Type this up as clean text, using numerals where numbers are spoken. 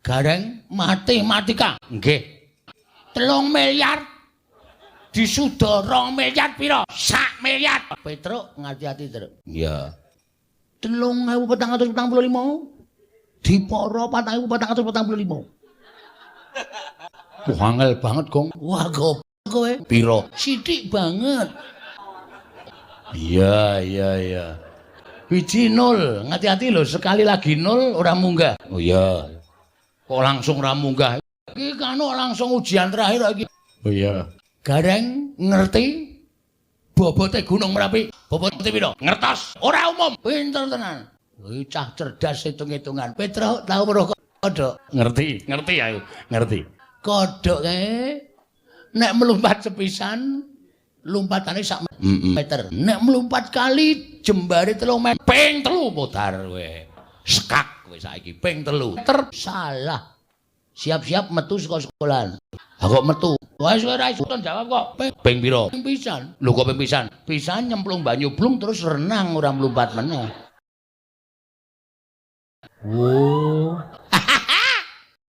Gareng matematika. Nggih. 3 miliar disuda 2 miliar pira? 1 miliar. Petruk ngati-ati, Truk. Iya. 3.445 diporo 4.445. Wah, angel banget, Gong. Wah, kowe. Piro? Sithik banget. Iya. Biji 0, ngati-hati lho, sekali lagi 0 ora munggah. Oh iya. Kok langsung ora munggah? Iki kan langsung ujian terakhir iki. Oh iya. Gareng ngerti bobote Gunung Merapi? Bobote piro? Ngertos, ora umum. Pinter tenan. Kuwi cah cerdas hitung-hitungan. Petruk tau weruh kodhok. Ngerti ayo, ngerti. Kodhok kae nek melompat sepisan lompatane sak meter. Nek melompat kali jembare 3 meter. Ping 3 putar kowe. Skak kowe saiki ping 3. Salah. Siap-siap metu saka sekolahan. Ha kok metu? Wis ora iso jawab kok. Ping pira? Ping pisan. Lho kok ping pisan? Pisan nyemplung banyu blung terus renang ora melompat meneh. Oh,